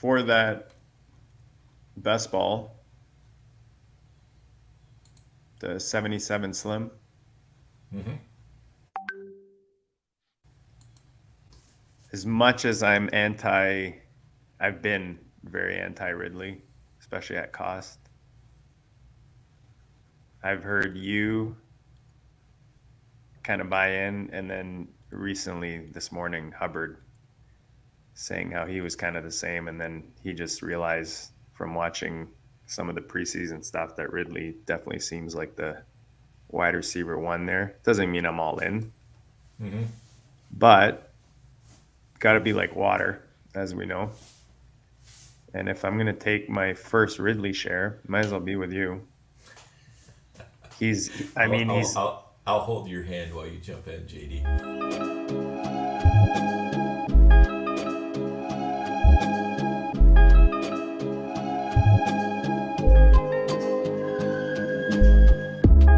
for that best ball, the 77 Slim, Hmm. as much as I've been very anti Ridley, especially at cost. I've heard you kind of buy in, and then recently this morning, Hubbard saying how he was kind of the same, and then he just realized from watching some of the preseason stuff that Ridley definitely seems like the wide receiver one there. Doesn't mean I'm all in, Hmm. but got to be like water, as we know. And if I'm going to take my first Ridley share, might as well be with you. I I'll, mean, I'll, I'll, I'll hold your hand while you jump in, JD.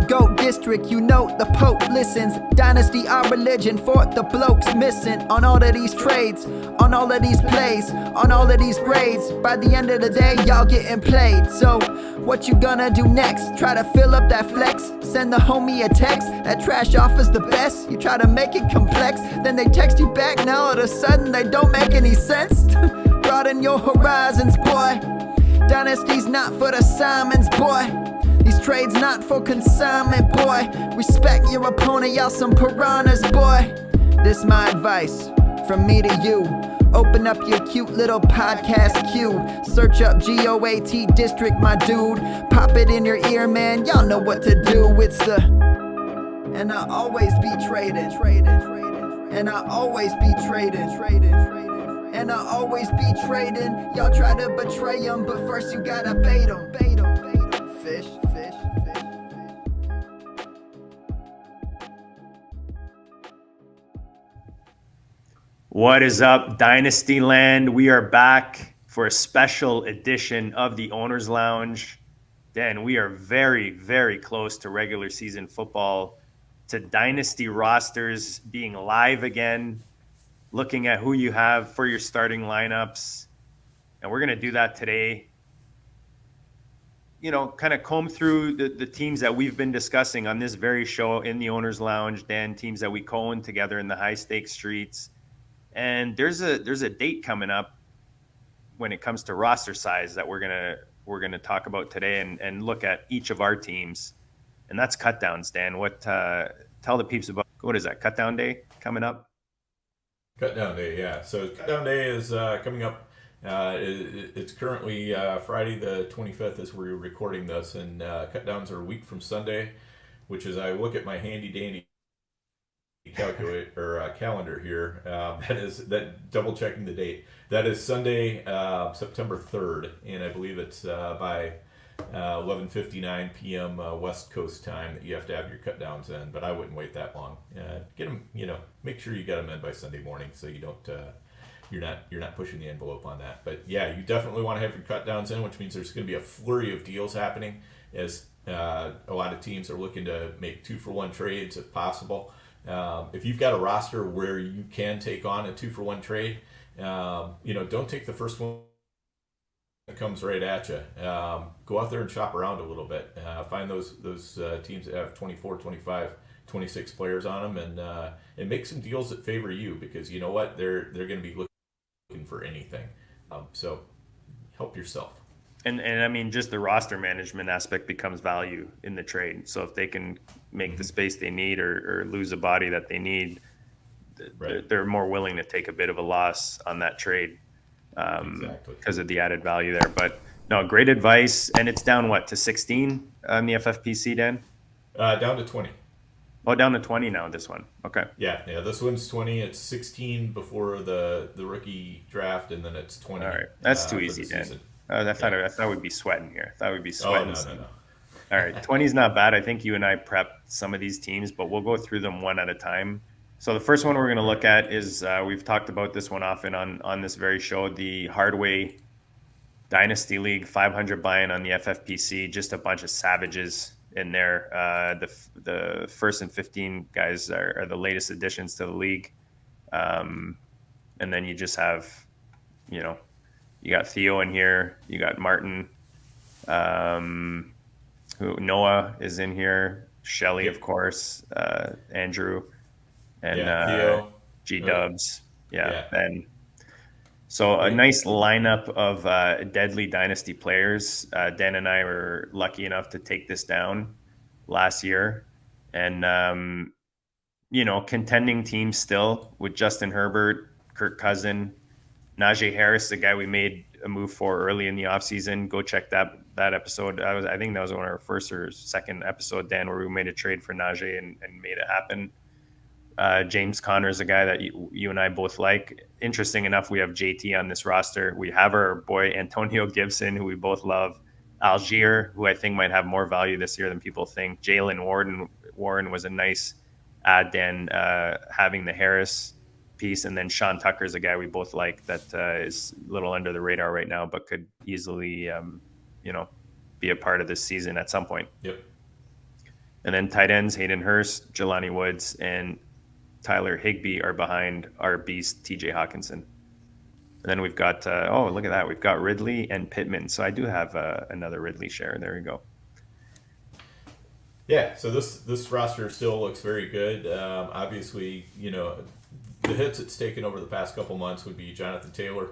Goat district, you know the Pope listens. Dynasty, our religion, for the blokes missing. On all of these trades, on all of these plays, on all of these grades. By the end of the day, y'all getting played. So, what you gonna do next? Try to fill up that flex? Send the homie a text. That trash offers the best. You try to make it complex, then they text you back. Now all of a sudden they don't make any sense. Broaden your horizons, boy. Dynasty's not for the Simons, boy. These trades not for consignment, boy. Respect your opponent, y'all some piranhas, boy. This my advice, from me to you. Open up your cute little podcast queue. Search up GOAT District, my dude. Pop it in your ear, man, y'all know what to do. It's the... And I always be trading. And I always be trading. And I always be trading. Y'all try to betray them, but first you gotta bait them. Fish. what is up, Dynasty Land? We are back for a special edition of the Owners Lounge. Dan, we are very, very close to regular season football, to Dynasty rosters being live again, looking at who you have for your starting lineups. And we're going to do that today. Kind of comb through the teams that we've been discussing on this very show in the Owners Lounge, Dan, teams that we co-own together in the high stakes streets. And there's a date coming up when it comes to roster size that we're gonna talk about today and look at each of our teams, and that's cut downs. Dan, what tell the peeps about what is that cut down day coming up? Cut down day, yeah. So cut down day is coming up. It's currently Friday the 25th as we're recording this, and cut downs are a week from Sunday, which is I look at my handy dandy calculate or calendar here. That is that double checking the date. That is Sunday, September 3rd, and I believe it's by 11:59 p.m. West Coast time that you have to have your cut downs in. But I wouldn't wait that long. Get them, make sure you get them in by Sunday morning so you don't. You're not pushing the envelope on that. But yeah, you definitely want to have your cut downs in, which means there's going to be a flurry of deals happening as a lot of teams are looking to make 2-for-1 trades if possible. If you've got a roster where you can take on a 2-for-1 trade, don't take the first one that comes right at you. Go out there and shop around a little bit. Find those teams that have 24, 25, 26 players on them, and make some deals that favor you, because you know what, they're going to be looking for anything. So help yourself. And I mean, just the roster management aspect becomes value in the trade. So if they can make the Mm-hmm. space they need or lose a body that they need, Right. they're more willing to take a bit of a loss on that trade Exactly. because of the added value there. But no, great advice. And it's down what to 16 on the FFPC, Dan? Down to 20. Oh, down to 20 now. This one. Okay. Yeah. This one's 20. It's 16 before the rookie draft, and then it's All 20 right. That's too for the easy, Dan. season. Yeah. I thought we'd be sweating here. I thought we'd be Oh sweating no no some. no. All right. 20 is not bad. I think you and I prepped some of these teams, but we'll go through them one at a time. So the first one we're going to All look right. at is we've talked about this one often on this very show, the Hardway Dynasty League 500 buy-in on the FFPC. Just a bunch of savages in there. The first and 15 guys are the latest additions to the league, and then you just have, you know, You got Theo in here. You got Martin. Um, who Noah is in here. Shelly, of Yep. course. Andrew and Yeah. Theo. G Uh, Dubs. Yeah, yeah. Ben. So a Yeah. nice lineup of deadly dynasty players. Dan and I were lucky enough to take this down last year, and contending teams still with Justin Herbert, Kirk Cousin, Najee Harris, the guy we made a move for early in the offseason. Go check that episode. I think that was one of our first or second episode, Dan, where we made a trade for Najee and made it happen. James Conner is a guy that you and I both like. Interesting enough, we have JT on this roster. We have our boy Antonio Gibson, who we both love. Algier, who I think might have more value this year than people think. Jalen Warren was a nice add. Dan, having the Harris piece, and then Sean Tucker is a guy we both like that is a little under the radar right now, but could easily, be a part of this season at some point. Yep. And then tight ends, Hayden Hurst, Jelani Woods, and Tyler Higbee are behind our beast, TJ Hawkinson. And then we've got, look at that. We've got Ridley and Pittman. So I do have another Ridley share. There we go. Yeah. So this roster still looks very good. Obviously, the hits it's taken over the past couple months would be Jonathan Taylor.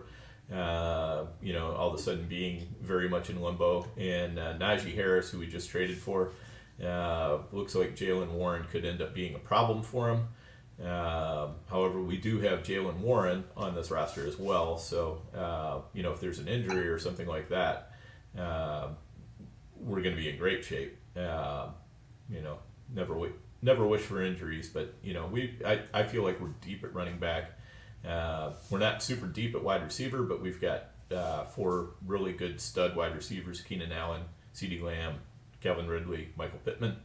All of a sudden being very much in limbo, and Najee Harris, who we just traded for. Looks like Jalen Warren could end up being a problem for him. However, we do have Jalen Warren on this roster as well. So, if there's an injury or something like that, we're going to be in great shape. Never wish for injuries, but I feel like we're deep at running back. We're not super deep at wide receiver, but we've got 4 really good stud wide receivers: Keenan Allen, CeeDee Lamb, Calvin Ridley, Michael Pittman.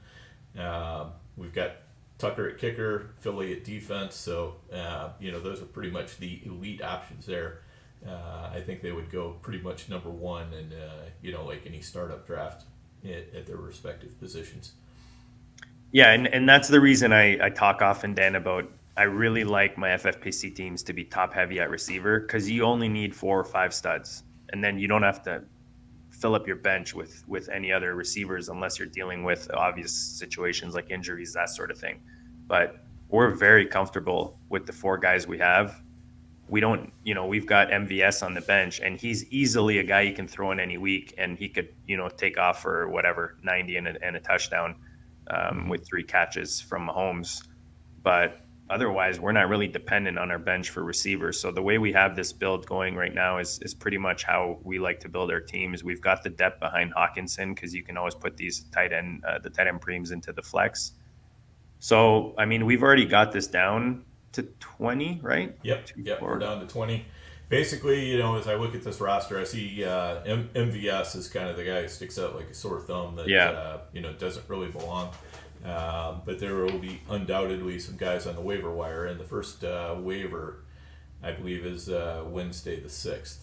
We've got Tucker at kicker, Philly at defense. So, those are pretty much the elite options there. I think they would go pretty much number one and, like any startup draft at their respective positions. Yeah, and that's the reason I talk often, Dan, about I really like my FFPC teams to be top heavy at receiver, because you only need 4 or 5 studs. And then you don't have to fill up your bench with any other receivers unless you're dealing with obvious situations like injuries, that sort of thing. But we're very comfortable with the 4 guys we have. We don't, we've got MVS on the bench, and he's easily a guy you can throw in any week, and he could, take off for whatever, 90 and a touchdown with 3 catches from Mahomes. But otherwise, we're not really dependent on our bench for receivers. So the way we have this build going right now is pretty much how we like to build our teams. We've got the depth behind Hawkinson, because you can always put these the tight end preems into the flex. So, I mean, we've already got this down to 20, right? Yep. We're down to 20. Basically, as I look at this roster, I see MVS is kind of the guy who sticks out like a sore thumb that doesn't really belong. But there will be undoubtedly some guys on the waiver wire, and the first waiver, I believe, is Wednesday the 6th.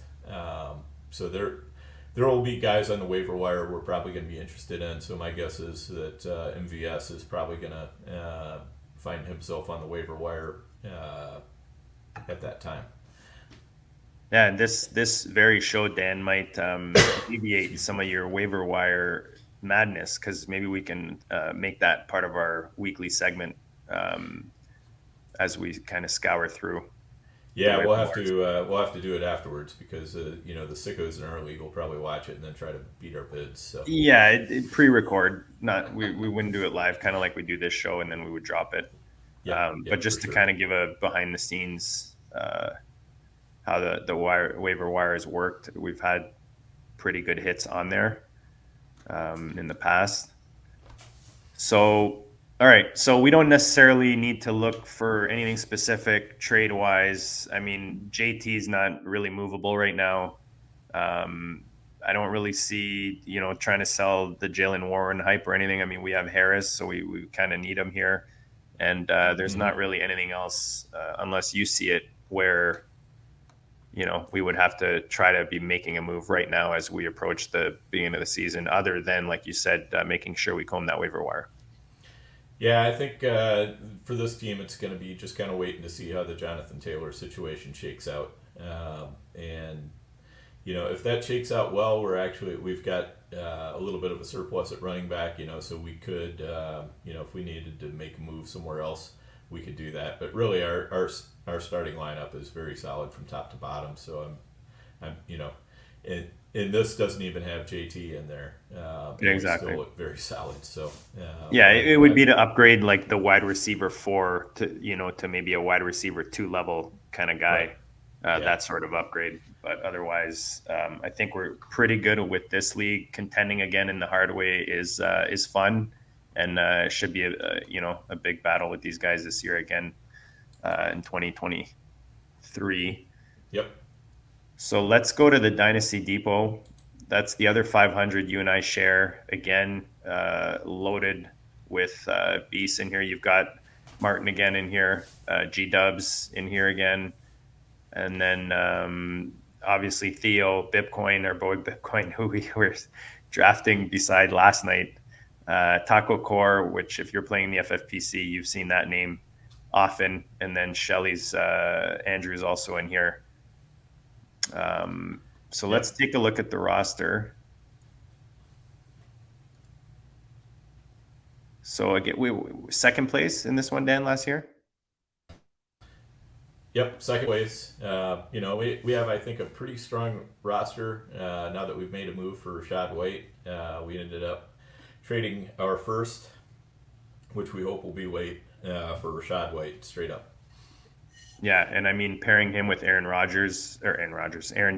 So there will be guys on the waiver wire we're probably going to be interested in. So my guess is that MVS is probably going to find himself on the waiver wire at that time. Yeah, and this very show, Dan, might alleviate some of your waiver wire madness, because maybe we can make that part of our weekly segment as we kind of scour through. Yeah, we'll have to do it afterwards, because the sickos in our league will probably watch it and then try to beat our bids. So yeah, it pre-record. We wouldn't do it live, kind of like we do this show, and then we would drop it. But just to kind of give a behind the scenes how the waiver wire has worked, we've had pretty good hits on there in the past. So, all right. So we don't necessarily need to look for anything specific trade wise. I mean, JT is not really movable right now. I don't really see, trying to sell the Jalen Warren hype or anything. I mean, we have Harris, so we kind of need him here. And there's not really anything else, unless you see it, where we would have to try to be making a move right now as we approach the beginning of the season, other than, like you said, making sure we comb that waiver wire. Yeah, I think for this team, it's going to be just kind of waiting to see how the Jonathan Taylor situation shakes out. And, if that shakes out well, we've got a little bit of a surplus at running back, so we could, if we needed to make a move somewhere else, we could do that. But really, our starting lineup is very solid from top to bottom. So and this doesn't even have JT in there. Yeah, We exactly. still look very solid. So Yeah, it would be to upgrade like the wide receiver 4 to to maybe a wide receiver 2 level kind of right, guy. yeah, That sort of upgrade. But otherwise, I think we're pretty good with this league. Contending again in the hard way is fun, and should be a big battle with these guys this year again in 2023. yep, So let's go to the Dynasty Depot. That's the other 500 you and I share. Again, loaded with beasts in here. You've got Martin again in here, G Dubs in here again, and then obviously Theo, Bitcoin, our boy Bitcoin, who we were drafting beside last night. Taco Core, which if you're playing the FFPC, you've seen that name often. And then Shelly's Andrew's also in here. So let's yep. take a look at the roster. So again, we second place in this one, Dan, last year. Yep, second place. We have, I think, a pretty strong roster now that we've made a move for Rashad White. We ended up trading our first, which we hope will be White, for Rashad White straight up. Yeah, and I mean pairing him with Aaron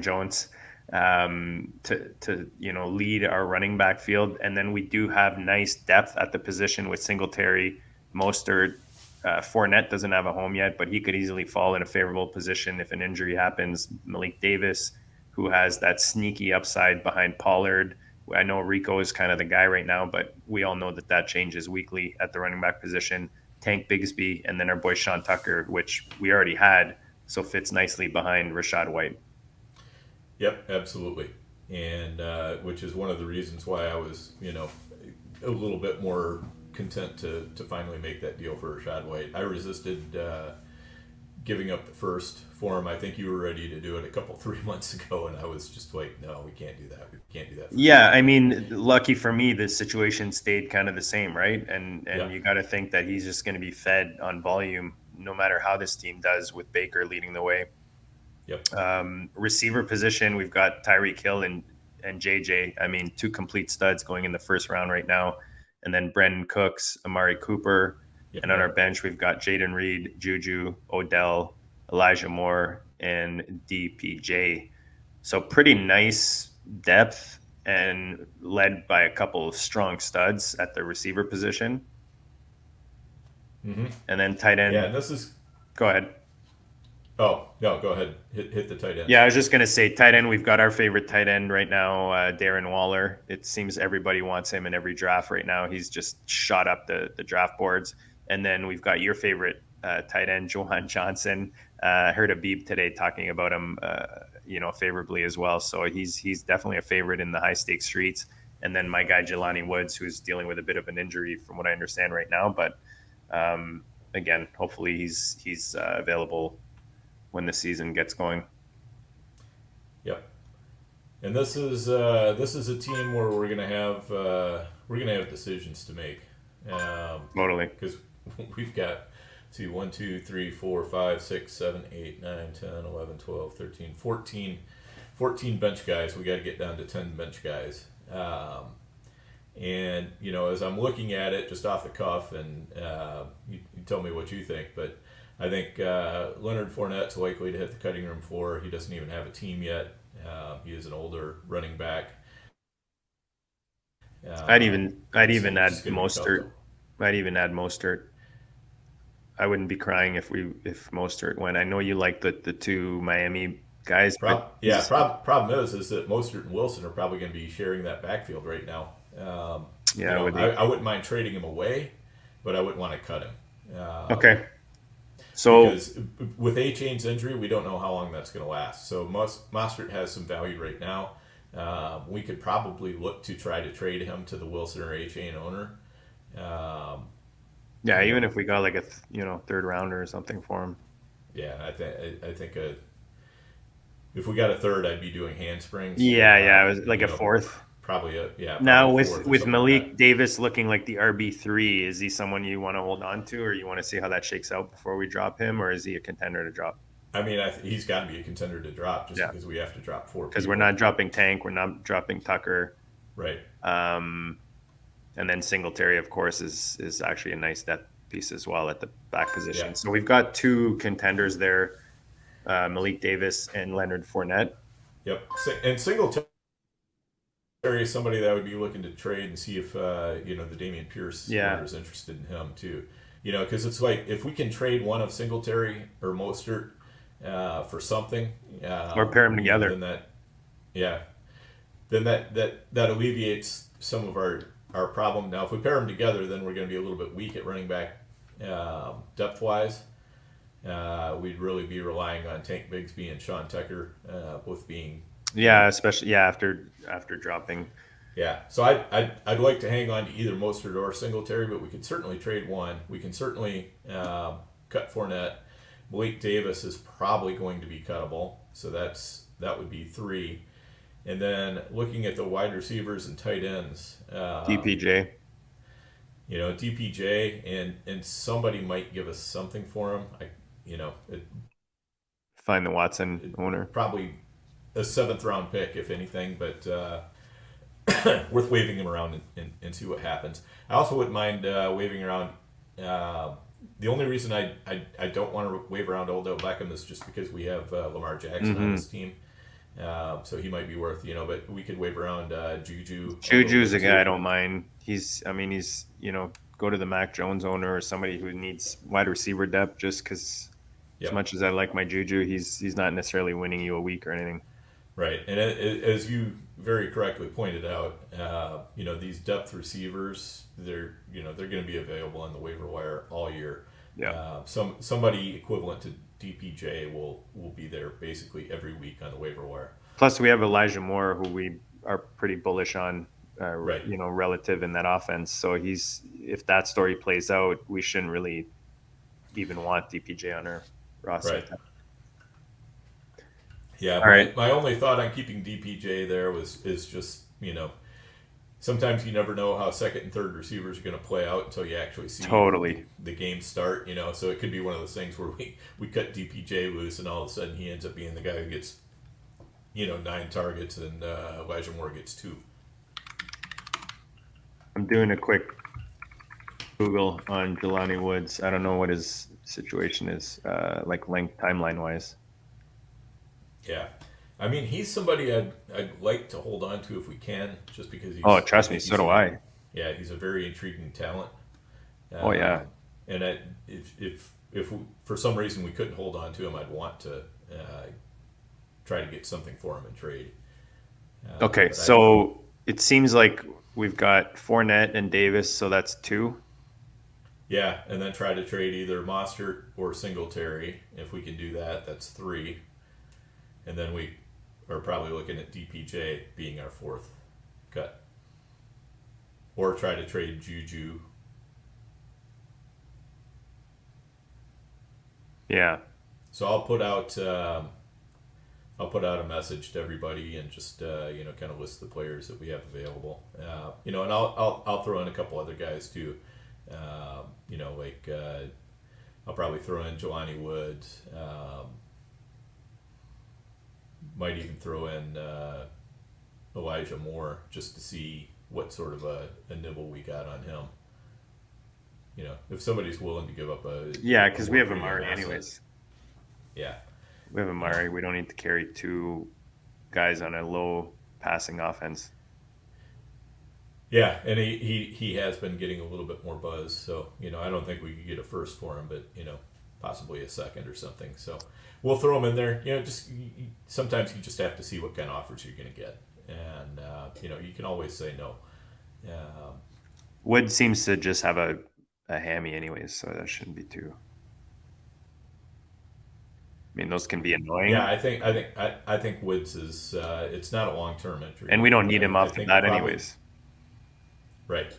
Jones, to lead our running back field, and then we do have nice depth at the position with Singletary, Mostert. Fournette doesn't have a home yet, but he could easily fall in a favorable position if an injury happens. Malik Davis, who has that sneaky upside behind Pollard. I know Rico is kind of the guy right now, but we all know that changes weekly at the running back position. Tank Bigsby, and then our boy Sean Tucker, which we already had, so fits nicely behind Rashad White. Yep, absolutely. And which is one of the reasons why I was, a little bit more content to finally make that deal for Rashad White. I resisted giving up the first for him. I think you were ready to do it 3 months ago, and I was just like, no, we can't do that. We can't do that. Yeah, I mean, lucky for me, the situation stayed kind of the same, right? And Yeah. you got to think that he's just going to be fed on volume, no matter how this team does, with Baker leading the way. Yep. Receiver position, we've got Tyreek Hill and JJ. I mean, 2 complete studs going in the first round right now. And then Brendan Cooks, Amari Cooper. Yep. And on our bench, we've got Jaden Reed, Juju, Odell, Elijah Moore, and DPJ. So pretty nice depth and led by a couple of strong studs at the receiver position. Mm-hmm. And then tight end. Yeah, and this is. Go ahead. Oh, no, go ahead. Hit the tight end. Yeah, I was just going to say tight end. We've got our favorite tight end right now, Darren Waller. It seems everybody wants him in every draft right now. He's just shot up the draft boards. And then we've got your favorite tight end, Johan Johnson. Heard a Beeb today talking about him, favorably as well. So he's definitely a favorite in the high stakes streets. And then my guy Jelani Woods, who's dealing with a bit of an injury from what I understand right now. But again, hopefully he's available when the season gets going. Yep. And this is a team where we're gonna have decisions to make. Totally. Because we've got 1, 2, 3, 4, 5, 6, 7, 8, 9, 10, 11, 12, 13, 14 bench guys. We got to get down to 10 bench guys. And as I'm looking at it just off the cuff, and you tell me what you think, but I think Leonard Fournette's likely to hit the cutting room floor. He doesn't even have a team yet. He is an older running back. I'd even add Mostert. I'd even add Mostert. I wouldn't be crying if Mostert went. I know you like the 2 Miami guys. Problem is that Mostert and Wilson are probably going to be sharing that backfield right now. I wouldn't mind trading him away, but I wouldn't want to cut him. Okay. So because with A-Chain's injury, we don't know how long that's going to last. So Mostert has some value right now. We could probably look to try to trade him to the Wilson or A-Chain owner. Yeah, even if we got like a third rounder or something for him. Yeah, I think if we got a third, I'd be doing handsprings. Yeah, it was like a fourth. Probably Now a with fourth or something like Malik that. Davis looking like the RB3, is he someone you want to hold on to, or you want to see how that shakes out before we drop him, or is he a contender to drop? I mean, he's got to be a contender to drop just Yeah, because we have to drop four because we're people. not dropping Tank, we're not dropping Tucker, Right. and then Singletary, of course, is actually a nice depth piece as well at the back Yeah. position. So we've got two contenders there, Malik Davis and Leonard Fournette. Yep. And Singletary is somebody that I would be looking to trade and see if the Damian Pierce owner Yeah, is interested in him too. Because it's like if we can trade one of Singletary or Mostert for something, or pair them together. then yeah, then that alleviates some of our problem. Now, if we pair them together, then we're going to be a little bit weak at running back depth wise. We'd really be relying on Tank Bigsby and Sean Tucker, both being Especially after dropping. yeah. So I'd like to hang on to either Mostert or Singletary, but we could certainly trade one. We can certainly cut Fournette. Malik Davis is probably going to be cuttable, so that would be 3. And then looking at the wide receivers and tight ends, DPJ. DPJ and somebody might give us something for him. Find the Watson owner. Probably a 7th round pick if anything, but worth waving him around and see what happens. I also wouldn't mind waving around. The only reason I don't want to wave around Odell Beckham is just because we have Lamar Jackson on this team. So he might be worth, but we could wave around Juju. Juju's a guy I don't mind. He's go to the Mac Jones owner or somebody who needs wide receiver depth just because as much as I like my Juju, he's not necessarily winning you a week or anything. Right. And as you very correctly pointed out, these depth receivers, they're going to be available on the waiver wire all year. Yeah. Somebody equivalent to DPJ will be there basically every week on the waiver wire. Plus, we have Elijah Moore, who we are pretty bullish on, Right. relative in that offense. So if that story plays out, we shouldn't really even want DPJ on our roster. Right. Yeah. Right. My only thought on keeping DPJ there is just sometimes you never know how second and third receivers are going to play out until you actually see the game start. So it could be one of those things where we cut DPJ loose and all of a sudden he ends up being the guy who gets 9 targets and Elijah Moore gets 2. I'm doing a quick Google on Jelani Woods. I don't know what his situation is, like length timeline wise. Yeah. I mean, he's somebody I'd like to hold on to if we can, just because he's. Oh, trust me, so do I. Yeah, he's a very intriguing talent. Oh yeah. And if for some reason we couldn't hold on to him, I'd want to try to get something for him in trade. Okay, so it seems like we've got Fournette and Davis, so that's 2. Yeah, and then try to trade either Mostert or Singletary. If we can do that, that's 3. And then we are probably looking at DPJ being our 4th cut. Or try to trade Juju. Yeah. So I'll put out a message to everybody and just kind of list the players that we have available. And I'll throw in a couple other guys too. I'll probably throw in Jelani Woods. Might even throw in Elijah Moore just to see what sort of a nibble we got on him. If somebody's willing to give up because we have Amari anyways. Yeah. We have Amari. We don't need to carry 2 guys on a low passing offense. Yeah, and he has been getting a little bit more buzz. So, I don't think we could get a first for him, but, possibly a second or something. So we'll throw him in there. Sometimes you just have to see what kind of offers you're going to get. And, you can always say no. Wood seems to just have a hammy anyways, so that shouldn't be too. I mean, those can be annoying. Yeah, I think Woods is it's not a long-term injury. And we don't need him off the bat anyways. Right.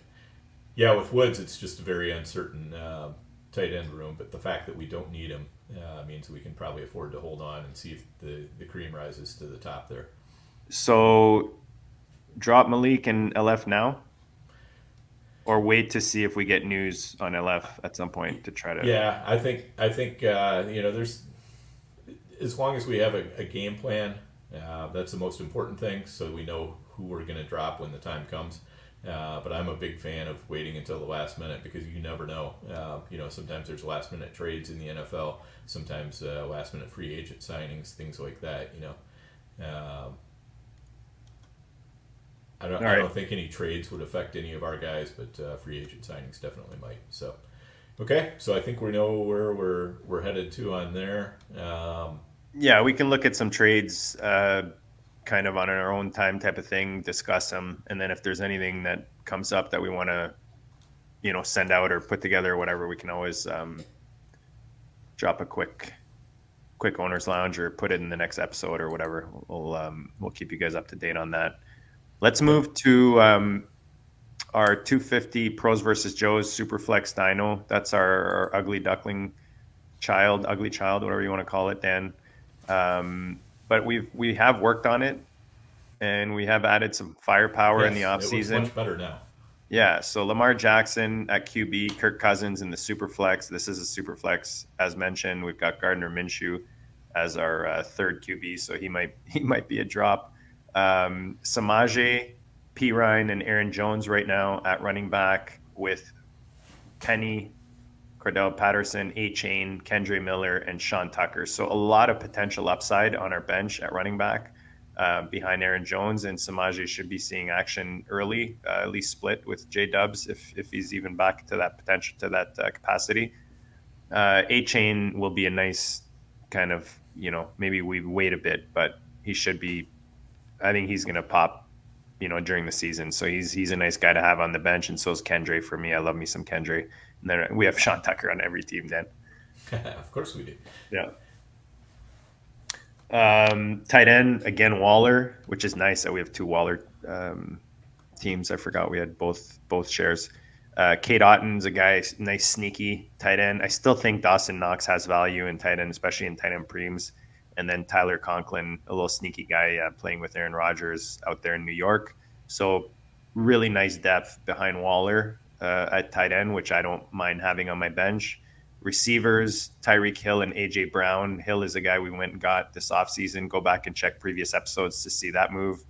Yeah, with Woods, it's just a very uncertain tight end room. But the fact that we don't need him means we can probably afford to hold on and see if the cream rises to the top there. So drop Malik and LF now, or wait to see if we get news on LF at some point to try to. Yeah, I think there's, as long as we have a game plan, that's the most important thing. So we know who we're going to drop when the time comes. But I'm a big fan of waiting until the last minute because you never know. Sometimes there's last minute trades in the NFL. Sometimes last minute free agent signings, things like that. All I right. don't think any trades would affect any of our guys, but free agent signings definitely might. So, okay, so I think we know where we're headed to on there. Yeah, we can look at some trades, kind of on our own time type of thing, discuss them, and then if there's anything that comes up that we want to, send out or put together or whatever, we can always drop a quick owners lounge or put it in the next episode or whatever. We'll keep you guys up to date on that. Let's move to our 250 pros versus Joe's Superflex Dino. That's our ugly duckling ugly child, whatever you want to call it, Dan. But we have worked on it, and we have added some firepower in the Yes, it looks offseason. much better now. Yeah, so Lamar Jackson at QB, Kirk Cousins in the Superflex. This is a Superflex, as mentioned. We've got Gardner Minshew as our third QB, so he might be a drop. Samaje, P. Ryan, and Aaron Jones right now at running back with Penny, Cordell Patterson, A. Chain, Kendre Miller, and Sean Tucker. So a lot of potential upside on our bench at running back behind Aaron Jones, and Samaje should be seeing action early, at least split with J Dubs if he's even back to that potential, to that capacity. A. Chain will be a nice kind of, maybe we wait a bit, but he should be. I think he's going to pop, during the season. So he's a nice guy to have on the bench, and so is Kendre for me. I love me some Kendre. And then we have Sean Tucker on every team, Dan. Of course we do. Yeah. Tight end, again, Waller, which is nice that we have two Waller teams. I forgot we had both shares. Kate Otton's a guy, nice sneaky tight end. I still think Dawson Knox has value in tight end, especially in tight end preems. And then Tyler Conklin, a little sneaky guy playing with Aaron Rodgers out there in New York. So really nice depth behind Waller at tight end, which I don't mind having on my bench. Receivers, Tyreek Hill and A.J. Brown. Hill is a guy we went and got this offseason. Go back and check previous episodes to see that move.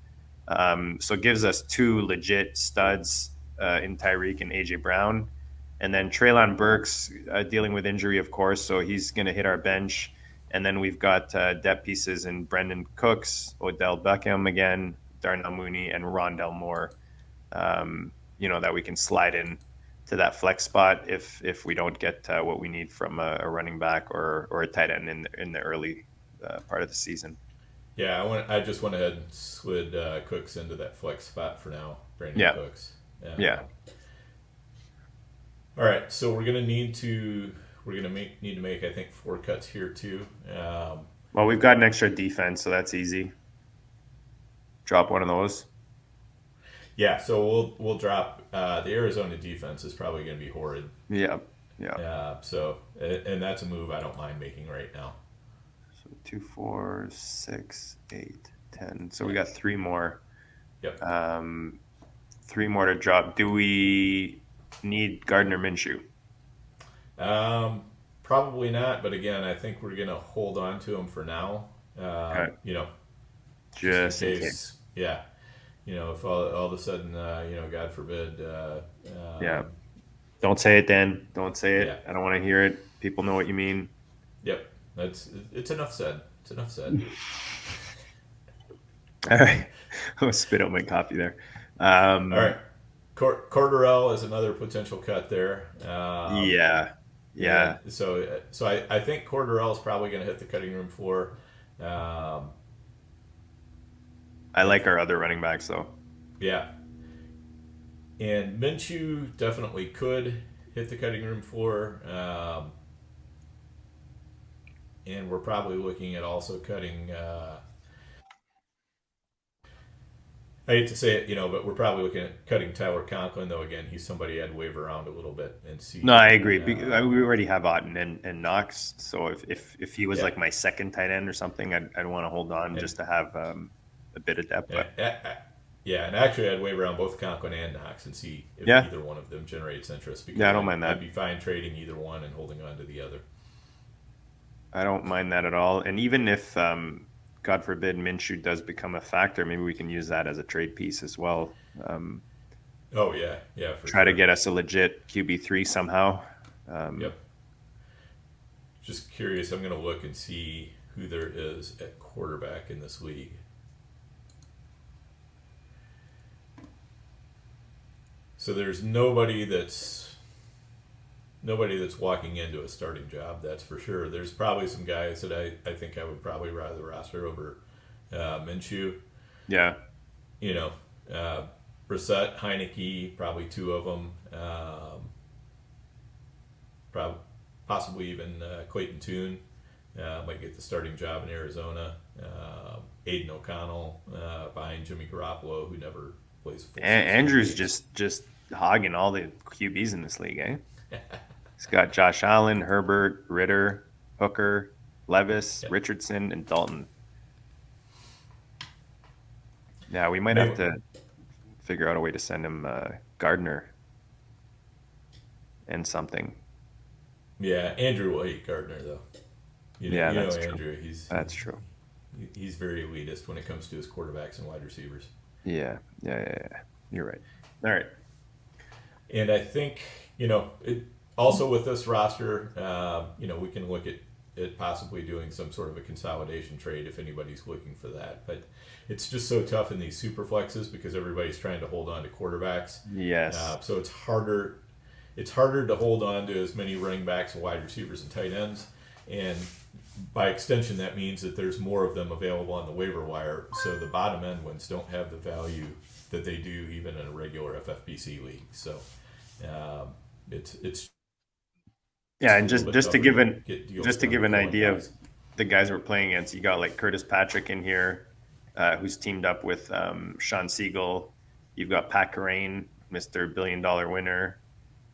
So it gives us two legit studs in Tyreek and A.J. Brown. And then Treylon Burks dealing with injury, of course, so he's going to hit our bench. And then we've got depth pieces in Brendan Cooks, Odell Beckham again, Darnell Mooney, and Rondell Moore, that we can slide in to that flex spot if we don't get what we need from a running back or a tight end in the early part of the season. Yeah, I just went ahead and slid Cooks into that flex spot for now. Brandon Cooks. Yeah. All right, so we're gonna need to make I think 4 cuts here too. Well, we've got an extra defense, so that's easy. Drop one of those. Yeah, so we'll drop the Arizona defense is probably going to be horrid. Yeah. And that's a move I don't mind making right now. So 2, 4, 6, 8, 10. So we got 3 more. Yep. 3 more to drop. Do we need Gardner Minshew? Probably not. But again, I think we're going to hold on to him for now. Okay. Just in case. Yeah. If all of a sudden, God forbid. Yeah. Don't say it, Dan. Don't say it. Yeah. I don't want to hear it. People know what you mean. Yep. It's enough said. It's enough said. All right. I'll spit out my coffee there. All right. Cordarrelle is another potential cut there. Yeah. So I think Cordarrelle is probably going to hit the cutting room floor. I like our other running backs, though. Yeah. And Minshew definitely could hit the cutting room floor. And we're probably looking at also cutting I hate to say it, but we're probably looking at cutting Tyler Conklin, though. Again, he's somebody I'd wave around a little bit and No, see. I agree. We already have Otten and Knox, so if he was Yeah, like my second tight end or something, I'd want to hold on and just to have a bit of depth. yeah, But yeah, and actually, I'd wave around both Conklin and Knox and see if yeah, either one of them generates interest yeah, because I don't I'd, mind I'd that. be fine trading either one and holding on to the other. I don't mind that at all. And even if, God forbid, Minshew does become a factor, maybe we can use that as a trade piece as well. Um, Oh yeah, yeah, for Try to sure. get us a legit QB3 somehow. Yep. Just curious. I'm going to look and see who there is at quarterback in this league. So there's nobody that's walking into a starting job. That's for sure. There's probably some guys that I think I would probably rather roster over Minshew. Yeah. You know, uh, Brissett, Heineke, probably two of them. Probably, possibly even Clayton Tune might get the starting job in Arizona. Aiden O'Connell behind Jimmy Garoppolo, who never plays full 16 Andrew's games. just hogging all the QBs in this league, eh? He's got Josh Allen, Herbert, Ritter, Hooker, Levis, Yeah. Richardson, and Dalton. Yeah, we might have Maybe, to figure out a way to send him Gardner and something. yeah, Andrew will hate Gardner though. Yeah, You know that's true. Andrew. He's That's true. he's very elitist when it comes to his quarterbacks and wide receivers. Yeah. You're right. All right. And I think also with this roster, we can look at possibly doing some sort of a consolidation trade if anybody's looking for that. But it's just so tough in these super flexes because everybody's trying to hold on to quarterbacks. Yes. So it's harder. It's harder to hold on to as many running backs and wide receivers and tight ends, and by extension, that means that there's more of them available on the waiver wire. So the bottom end ones don't have the value that they do even in a regular FFPC league. So it's Yeah, a and little bit just to tougher give to an get deals just to done give with an going idea of guys. the guys we're playing against, you got like Curtis Patrick in here, who's teamed up with Sean Siegel. You've got Pat Carrain, Mr. Billion Dollar winner.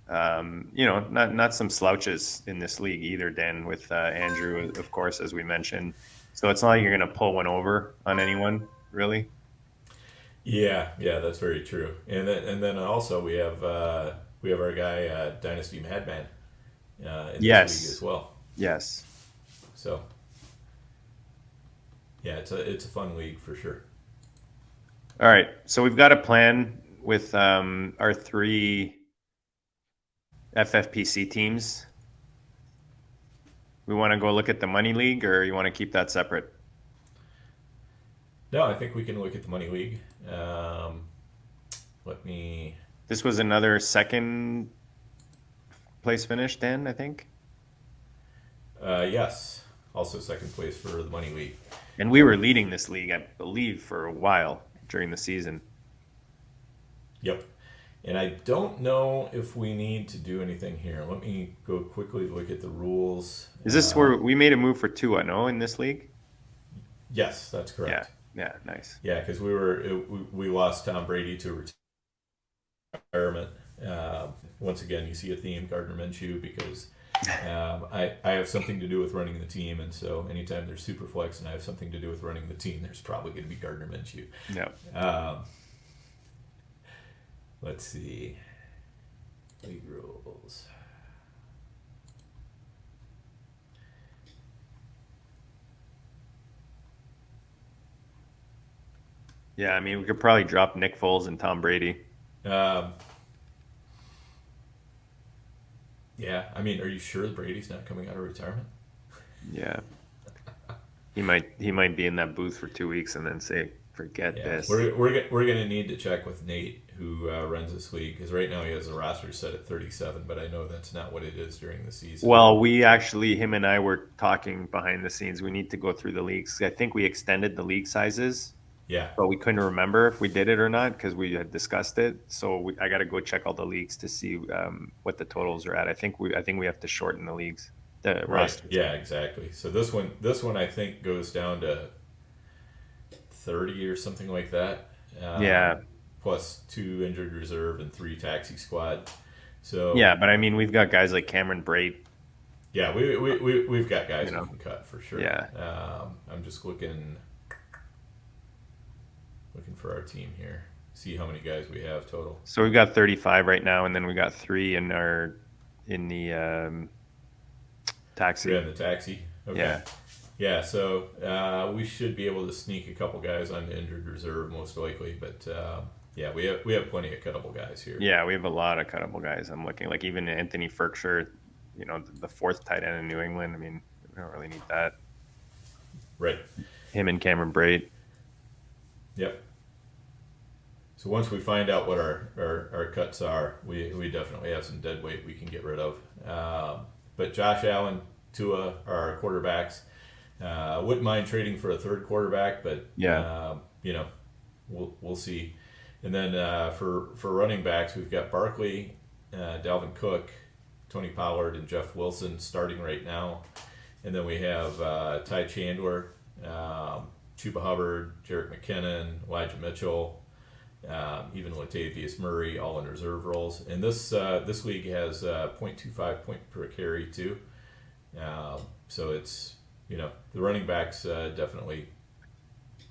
Not some slouches in this league either, Dan, with Andrew, of course, as we mentioned. So it's not like you're going to pull one over on anyone, really. Yeah, that's very true. And then also we have our guy Dynasty Madman in this league as Yes. well. Yes. So yeah, it's a fun league for sure. All right. So we've got a plan with our three FFPC teams. We want to go look at the money league, or you want to keep that separate? No, I think we can look at the money league. Let me. This was another second place finish, Dan, I think. Yes, also second place for the money league. And we were leading this league, I believe, for a while during the season. Yep. And I don't know if we need to do anything here. Let me go quickly look at the rules. Is this where we made a move for Tua, no, in this league? Yes, that's Yeah. correct. Yeah. Nice. Yeah, because we lost Tom Brady to retirement. Once again, you see a theme, Gardner Minshew, because I have something to do with running the team, and so anytime there's Superflex and I have something to do with running the team, there's probably going to be Gardner Minshew. Yeah. Let's see. League rules. Yeah. I mean, we could probably drop Nick Foles and Tom Brady. Um, yeah, I mean, are you sure Brady's not coming out of retirement? Yeah. He might be in that booth for 2 weeks and then say, "Forget Yeah, this." we're going to need to check with Nate, who runs this league, because right now he has a roster set at 37, but I know that's not what it is during the season. Well, him and I were talking behind the scenes. We need to go through the leagues. I think we extended the league sizes, Yeah, but we couldn't remember if we did it or not because we had discussed it. So I got to go check all the leagues to see what the totals are at. I think we have to shorten the leagues, the right. rosters. Yeah, exactly. So this one I think goes down to 30 or something like that. Yeah. plus 2 injured reserve and 3 taxi squad. So Yeah, but I mean, we've got guys like Cameron Brate, yeah, we've got guys you we know. can cut for sure. Yeah. I'm just looking for our team here. See how many guys we have total. So we've got 35 right now, and then we got 3 in the 3 taxi. on the taxi. Okay. Yeah. Yeah, so we should be able to sneak a couple guys on the injured reserve most likely, but yeah, we have plenty of cuttable guys here. Yeah, we have a lot of cuttable guys. I'm looking like even Anthony Ferkshire, the fourth tight end in New England. I mean, we don't really need that. Right. Him and Cameron Brate. Yep. So once we find out what our cuts are, we definitely have some dead weight we can get rid of. But Josh Allen, Tua are our quarterbacks. Wouldn't mind trading for a third quarterback, but Yeah. we'll see. And then for running backs, we've got Barkley, Dalvin Cook, Tony Pollard, and Jeff Wilson starting right now. And then we have Ty Chandler, Chuba Hubbard, Jerick McKinnon, Elijah Mitchell, even Latavius Murray, all in reserve roles. And this league has 0.25 point per carry too. So it's the running backs definitely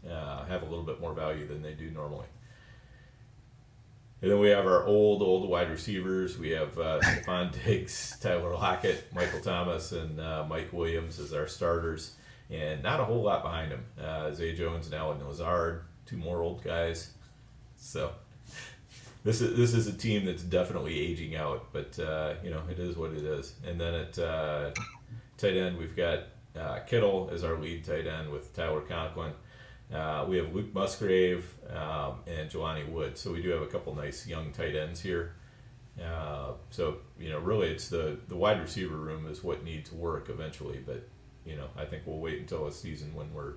have a little bit more value than they do normally. And then we have our old wide receivers. We have Stephon Diggs, Tyler Lockett, Michael Thomas, and Mike Williams as our starters. And not a whole lot behind them. Zay Jones and Alan Lazard, 2 more old guys. So this is a team that's definitely aging out, but it is what it is. And then at tight end, we've got Kittle as our lead tight end with Tyler Conklin. We have Luke Musgrave and Jelani Wood. So we do have a couple nice young tight ends here. So really, it's the wide receiver room is what needs work eventually. But I think we'll wait until a season when we're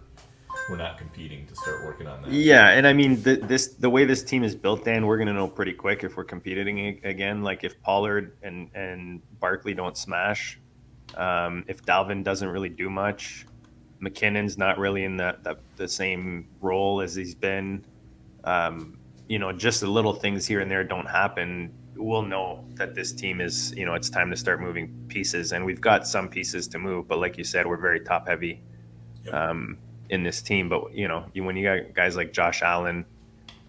not competing to start working on that. Yeah, and I mean the way this team is built, Dan, we're gonna know pretty quick if we're competing again. Like if Pollard and Barkley don't smash, if Dalvin doesn't really do much, McKinnon's not really in the same role as he's been. Just the little things here and there don't happen. We'll know that this team is, it's time to start moving pieces, and we've got some pieces to move. But like you said, we're very top heavy. Yep. In this team, but when you got guys like Josh Allen,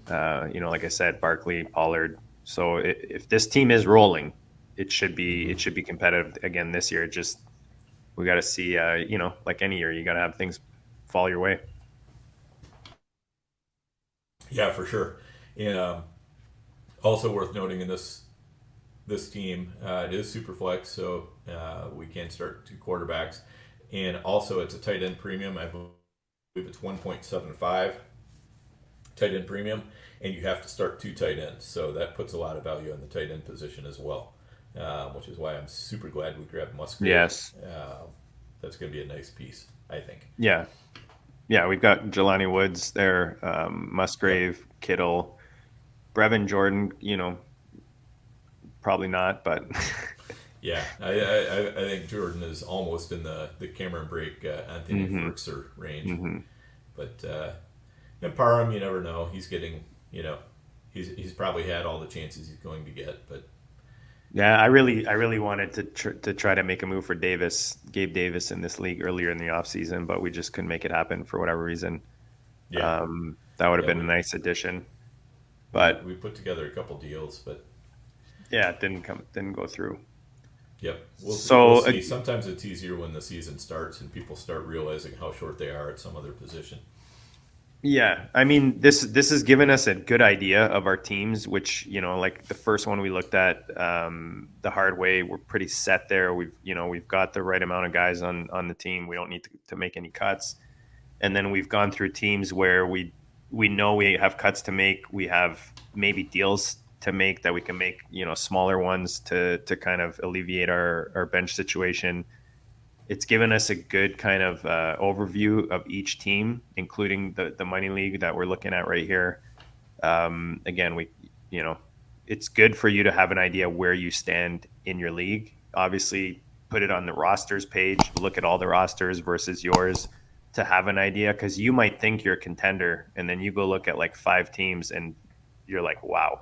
like I said, Barkley, Pollard. So if this team is rolling, it should be competitive again this year. We got to see, like any year, you got to have things fall your way. Yeah, for sure. And also worth noting in this team, it is super flex, so we can start 2 quarterbacks, and also it's a tight end premium. I believe it's 1.75 tight end premium, and you have to start 2 tight ends, so that puts a lot of value on the tight end position as well, which is why I'm super glad we grabbed Musgrave. Yes. That's going to be a nice piece, I think. Yeah, we've got Jelani Woods there, Musgrave, Kittle, Brevin Jordan, probably not, but yeah, I think Jordan is almost in the Cameron Brake, Anthony Ferkser range. Mm-hmm. But and Parham, you never know. He's getting, he's probably had all the chances he's going to get. But yeah, I really wanted to try to make a move for Gabe Davis in this league earlier in the offseason, but we just couldn't make it happen for whatever reason. yeah, That would have been a nice addition. But we put together a couple deals, but yeah, it didn't go through. Yep. We'll see. Sometimes it's easier when the season starts and people start realizing how short they are at some other position. Yeah, I mean this has given us a good idea of our teams, which like the first one we looked at the hard way, we're pretty set there. We've got the right amount of guys on the team. We don't need to make any cuts, and then we've gone through teams where we know we have cuts to make. We have maybe deals to make that we can make smaller ones to kind of alleviate our bench situation. It's given us a good kind of overview of each team, including the money league that we're looking at right here. Again, it's good for you to have an idea where you stand in your league. Obviously, put it on the rosters page, look at all the rosters versus yours. to have an idea, because you might think you're a contender and then you go look at like 5 teams and you're like, wow,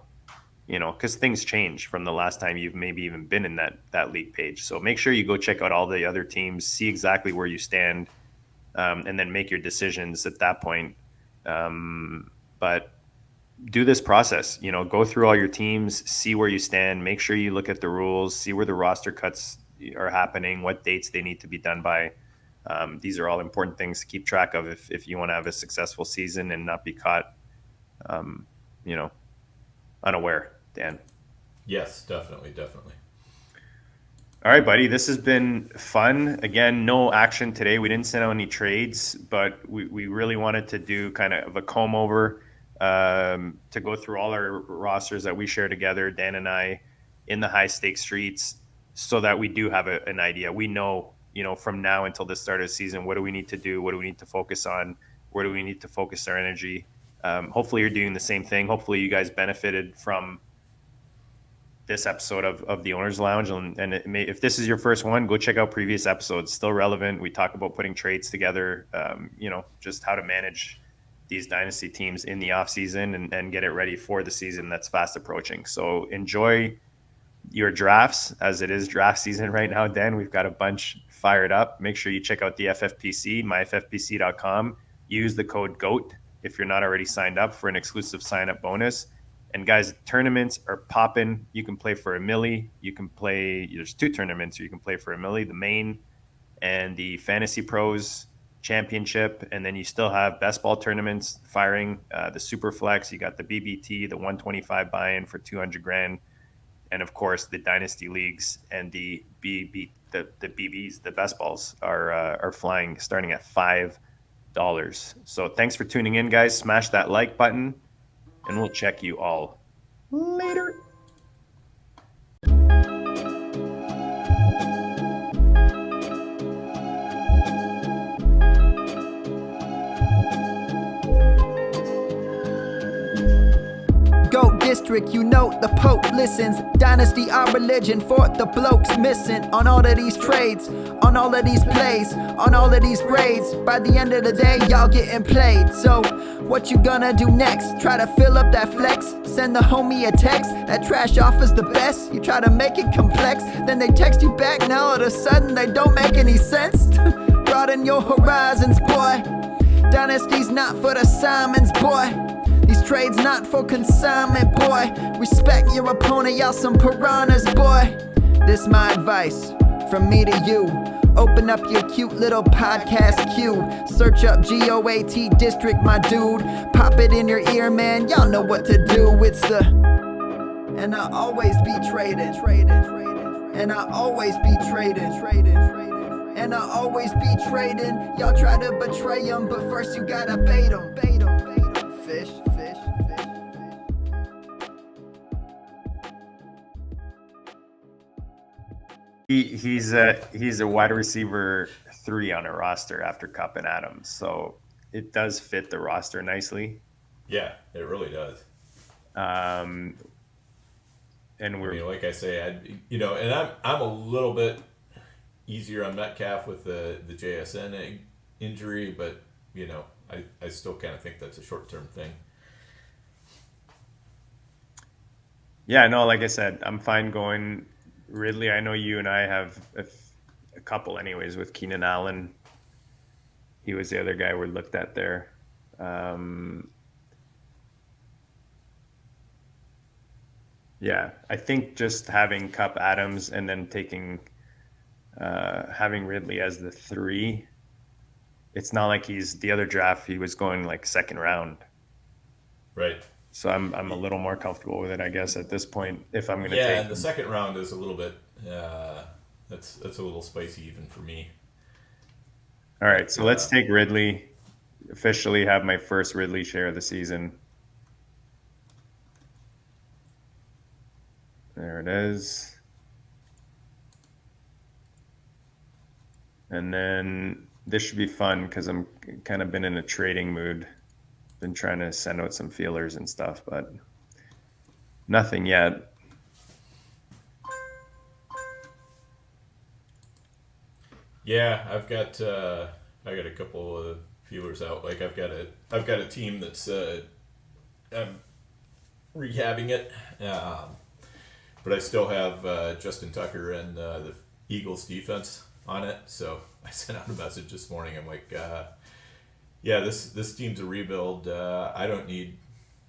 because things change from the last time you've maybe even been in that league page. So make sure you go check out all the other teams, see exactly where you stand, and then make your decisions at that point. But do this process, go through all your teams, see where you stand, make sure you look at the rules, see where the roster cuts are happening, what dates they need to be done by. These are all important things to keep track of if you want to have a successful season and not be caught, um, you know, unaware, Dan. Yes, definitely. All right, buddy. This has been fun. Again, no action today. We didn't send out any trades, but we really wanted to do kind of a comb over, to go through all our rosters that we share together, Dan and I, in the high stakes streets, so that we do have an idea. We know, from now until the start of the season, what do we need to do? What do we need to focus on? Where do we need to focus our energy? Hopefully you're doing the same thing. Hopefully you guys benefited from this episode of the Owners Lounge, and if this is your first one, go check out previous episodes. Still relevant. We talk about putting trades together, just how to manage these dynasty teams in the off season and get it ready for the season that's fast approaching. So enjoy your drafts, as it is draft season right now. Dan, we've got a bunch fired up. Make sure you check out the FFPC, myffpc.com. Use the code GOAT if you're not already signed up for an exclusive sign up bonus. And guys, tournaments are popping. You can play for a milli. You can play, there's 2 tournaments you can play for a milli, the main and the Fantasy Pros Championship. And then you still have best ball tournaments firing, the Super Flex. You got the BBT, the 125 buy-in for 200 grand. And of course, the Dynasty Leagues and the BBs, the best balls are flying, starting at $5. So thanks for tuning in, guys. Smash that like button, and we'll check you all later. Goat District, the Pope listens. Dynasty, our religion, for the blokes missing. On all of these trades, on all of these plays, on all of these grades. By the end of the day, y'all getting played. So, what you gonna do next? Try to fill up that flex? Send the homie a text? That trash offer's the best? You try to make it complex, then they text you back. Now all of a sudden they don't make any sense. Broaden your horizons, boy. Dynasty's not for the Simons, boy. These trades not for consignment, boy. Respect your opponent, y'all some piranhas, boy. This my advice, from me to you. Open up your cute little podcast queue. Search up GOAT District, my dude. Pop it in your ear, man, y'all know what to do. It's the... And I always be trading. And I always be trading. And I always be trading. Y'all try to betray them, but first you gotta bait them. Fish. He's a wide receiver 3 on a roster after Cup and Adams, so it does fit the roster nicely. Yeah, it really does. And like I say, and I'm a little bit easier on Metcalf with the JSN injury, but I still kind of think that's a short-term thing. Yeah, no, like I said, I'm fine going Ridley. I know you and I have a couple anyways with Keenan Allen. He was the other guy we looked at there. Yeah, I think just having Cup, Adams, and then having Ridley as the 3. It's not like the other draft, he was going like second round. Right. So I'm a little more comfortable with it, I guess, at this point. If I'm going to take. Yeah, and the second round is a little bit. That's a little spicy even for me. All right, so let's take Ridley. Officially have my first Ridley share of the season. There it is. And then this should be fun because I'm kind of been in a trading mood. Been trying to send out some feelers and stuff, but nothing yet. Yeah, I've got I got a couple of feelers out. Like I've got a team that's I'm rehabbing it, but I still have Justin Tucker and the Eagles defense on it. So I sent out a message this morning. I'm like, yeah, this team's a rebuild. I don't need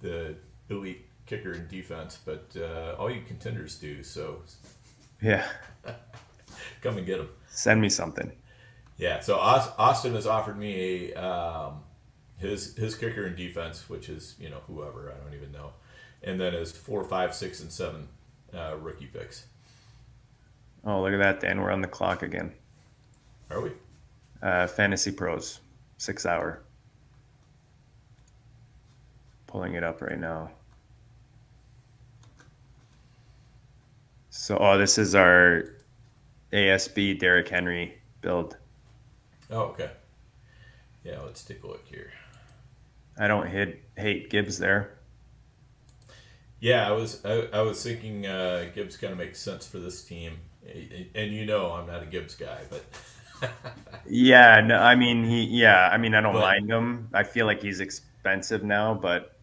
the elite kicker and defense, but all you contenders do. So Yeah. come and get them. Send me something. Yeah. So Austin has offered me a his kicker and defense, which is whoever, I don't even know, and then his 4, 5, 6, and 7 rookie picks. Oh, look at that, Dan. We're on the clock again. Are we? Fantasy Pros, 6 hour. Pulling it up right now. So, this is our ASB Derrick Henry build. Oh, okay. Yeah, let's take a look here. I don't hate Gibbs there. Yeah, I was thinking Gibbs kind of makes sense for this team, and I'm not a Gibbs guy, but Yeah, no, I mean I don't but mind him. I feel like he's expensive now, but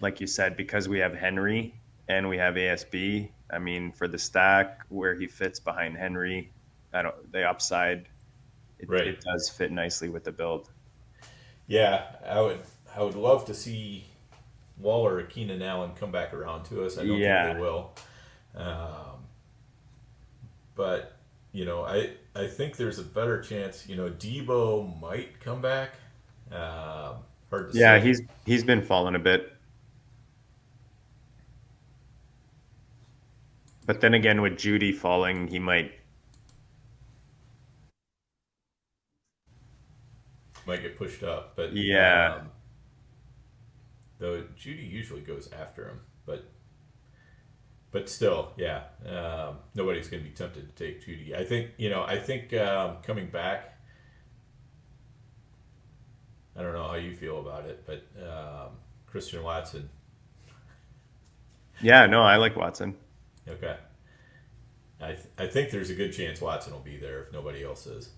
like you said, because we have Henry and we have ASB, I mean, for the stack where he fits behind Henry, the upside, right. it does fit nicely with the build. Yeah, I would love to see Waller or Keenan Allen come back around to us. I don't think Yeah. they will, but I think there's a better chance. Debo might come back. Hard to Yeah, say. he's been falling a bit. But then again, with Judy falling, he might. Might get pushed up, but Yeah. though Judy usually goes after him, but still, yeah, nobody's going to be tempted to take Judy. I think coming back. I don't know how you feel about it, but Christian Watson. Yeah, no, I like Watson. Okay, I think there's a good chance Watson will be there if nobody else is.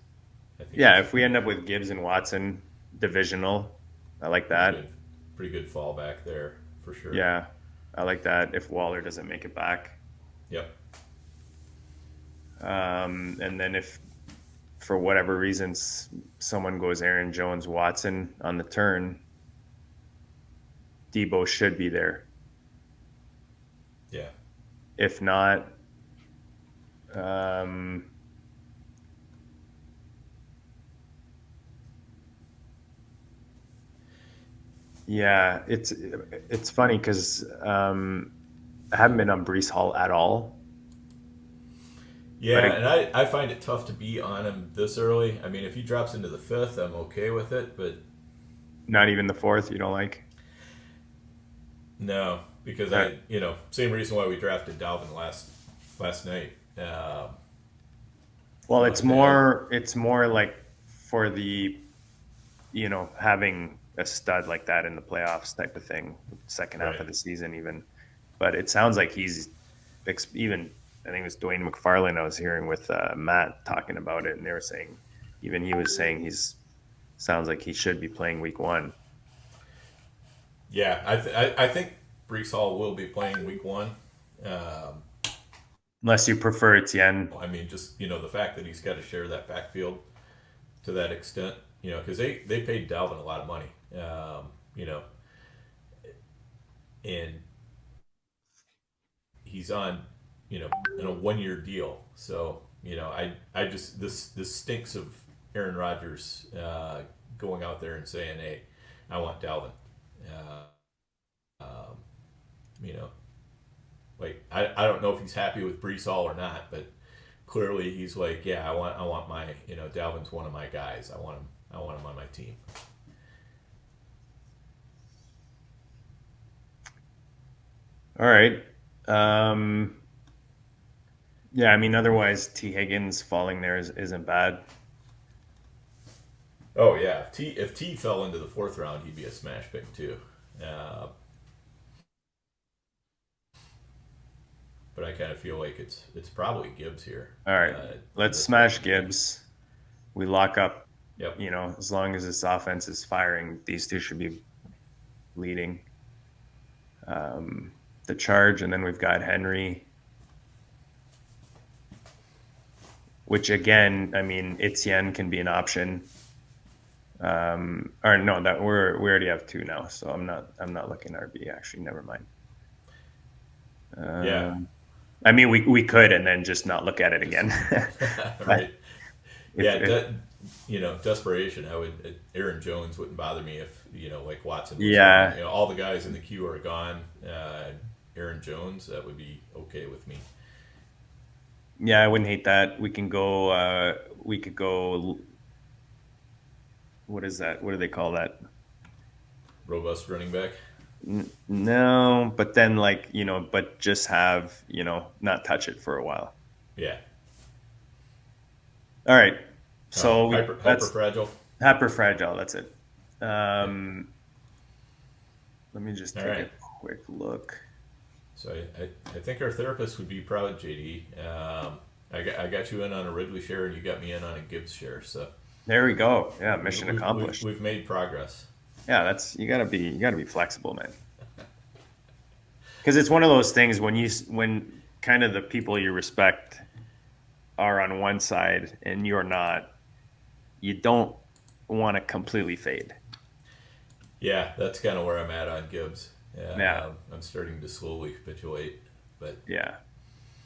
I think Yeah, he's a if we end up with Gibbs and Watson divisional, I like pretty that. good, pretty good fallback there for sure. Yeah, I like that if Waller doesn't make it back. Yep. And then if for whatever reasons someone goes Aaron Jones, Watson on the turn, Debo should be there. Yeah. If not, um, yeah, it's funny because I haven't been on Brees Hall at all. Yeah, But and I find it tough to be on him this early. I mean, if he drops into the fifth, I'm okay with it, but not even the fourth, you don't like? no, because All right. same reason why we drafted Dalvin last night. Well, But it's more like for the having a stud like that in the playoffs type of thing, second half right, of the season even. But it sounds like he's even. I think it was Dwayne McFarlane I was hearing with Matt talking about it, and they were saying even he was saying sounds like he should be playing week 1. yeah, I think Brees Hall will be playing week 1. Um, Unless you prefer Etienne. I mean, just the fact that he's got to share that backfield to that extent, because they paid Dalvin a lot of money, and he's on in a 1 year deal. So I just this stinks of Aaron Rodgers going out there and saying, hey, I want Dalvin. Um, you know, I don't know if he's happy with Brees Hall or not, but clearly he's like, yeah, I want my Dalvin's one of my guys. I want him on my team. All right. Um, yeah, I mean, otherwise T Higgins falling there isn't bad. Oh yeah, if T fell into the fourth round, he'd be a smash pick too. Uh, but I kind of feel like it's probably Gibbs here. All right, In let's this smash range. Gibbs. We lock up Yep. You know, as long as this offense is firing, these two should be leading the charge. And then we've got Henry, which again, I mean, Etienne can be an option. Or no, that we already have two now, so I'm not looking at RB actually. Never mind. Yeah. I mean, we could and then just not look at it again. Right. Yeah. If Desperation. I would. Aaron Jones wouldn't bother me if like Watson was yeah, gone. All the guys in the queue are gone. Aaron Jones, that would be okay with me. yeah, I wouldn't hate that. We can go. We could go. What is that? What do they call that? Robust running back. No, but then but just have not touch it for a while. Yeah. All right, so Hyper that's fragile. hyper fragile. That's it. Let me just take right. a quick look. So I think our therapist would be proud, JD. I got you in on a Ridley share, and you got me in on a Gibbs share. So There we go. Yeah, mission accomplished. We've made progress. Yeah, that's you gotta be flexible, man. Because it's one of those things when kind of the people you respect are on one side and you're not, you don't want to completely fade. Yeah, that's kind of where I'm at on Gibbs. Yeah. I'm starting to slowly capitulate, but Yeah.